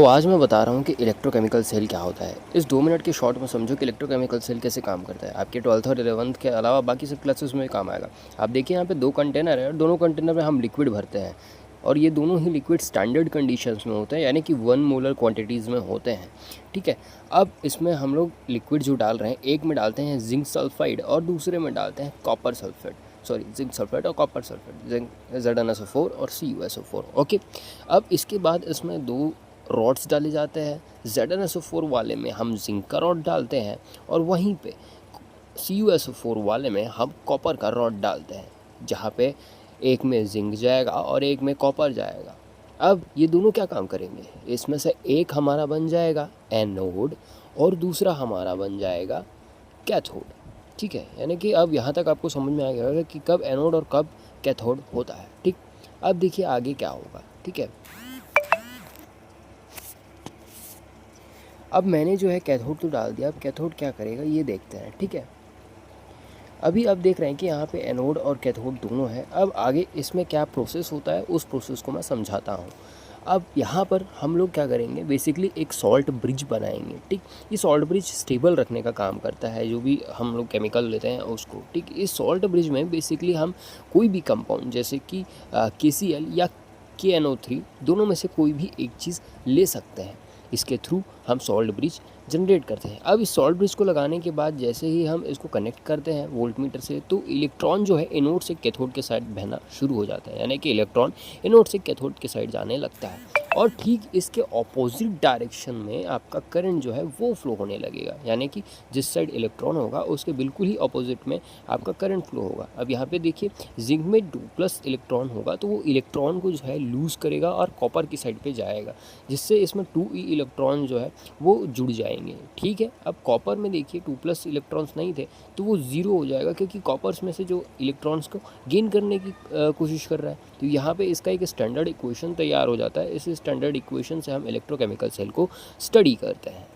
आज मैं बता रहा हूँ कि इलेक्ट्रोकेमिकल सेल क्या होता है। इस 2 मिनट के शॉर्ट में समझो कि इलेक्ट्रोकेमिकल सेल कैसे काम करता है। आपके 12th और 11th के अलावा बाकी सब क्लासेस में काम आएगा। आप देखिए यहाँ पे 2 कंटेनर है और दोनों कंटेनर में हम लिक्विड भरते हैं और ये दोनों ही लिक्विड स्टैंडर्ड कंडीशंस में होते हैं, यानी कि 1 मोलर क्वांटिटीज़ में होते हैं। ठीक है, अब इसमें हम लोग लिक्विड जो डाल रहे हैं, एक में डालते हैं जिंक सल्फाइड और दूसरे में डालते हैं कॉपर सल्फेट, जिंक सल्फेट और कॉपर सल्फेट, जिंक ZnSO4 और CuSO4। ओके, अब इसके बाद इसमें 2 रॉड्स डाले जाते हैं। ZnSO4 वाले में हम जिंक का रॉड डालते हैं और वहीं पे CuSO4 वाले में हम कॉपर का रॉड डालते हैं, जहाँ पे एक में जिंक जाएगा और एक में कॉपर जाएगा। अब ये दोनों क्या काम करेंगे, इसमें से एक हमारा बन जाएगा एनोड और दूसरा हमारा बन जाएगा कैथोड। ठीक है, यानी कि अब यहाँ तक आपको समझ में आ गया कि कब एनोड और कब कैथोड होता है। ठीक, अब देखिए आगे क्या होगा। ठीक है, अब मैंने जो है कैथोड तो डाल दिया, अब कैथोड क्या करेगा ये देखते हैं। ठीक है, अभी आप देख रहे हैं कि यहाँ पे एनोड और कैथोड दोनों हैं। अब आगे इसमें क्या प्रोसेस होता है उस प्रोसेस को मैं समझाता हूँ। अब यहाँ पर हम लोग क्या करेंगे, बेसिकली एक सॉल्ट ब्रिज बनाएंगे। ठीक, ये सॉल्ट ब्रिज स्टेबल रखने का काम करता है, जो भी हम लोग केमिकल लेते हैं उसको। ठीक, इस सॉल्ट ब्रिज में बेसिकली हम कोई भी कंपाउंड जैसे कि KCl या KNO3 दोनों में से कोई भी एक चीज़ ले सकते हैं। इसके थ्रू हम सॉल्ट ब्रिज जनरेट करते हैं। अब इस सॉल्ट ब्रिज को लगाने के बाद जैसे ही हम इसको कनेक्ट करते हैं वोल्टमीटर से, तो इलेक्ट्रॉन जो है एनोड से कैथोड के साइड बहना शुरू हो जाता है, यानी कि इलेक्ट्रॉन एनोड से कैथोड के साइड जाने लगता है और ठीक इसके ऑपोजिट डायरेक्शन में आपका करंट जो है वो फ्लो होने लगेगा, यानी कि जिस साइड इलेक्ट्रॉन होगा उसके बिल्कुल ही ऑपोजिट में आपका करंट फ्लो होगा। अब यहाँ पे देखिए जिंक में 2+ इलेक्ट्रॉन होगा तो वो इलेक्ट्रॉन को जो है लूज़ करेगा और कॉपर की साइड पे जाएगा, जिससे इसमें 2e इलेक्ट्रॉन जो है वो जुड़ जाएंगे। ठीक है, अब कॉपर में देखिए 2+ इलेक्ट्रॉन्स नहीं थे तो वो 0 हो जाएगा, क्योंकि कॉपर्स में से जो इलेक्ट्रॉन्स को गेन करने की कोशिश कर रहा है। तो यहाँ पे इसका एक स्टैंडर्ड इक्वेशन तैयार हो जाता है। इस स्टैंडर्ड इक्वेशन से हम इलेक्ट्रोकेमिकल सेल को स्टडी करते हैं।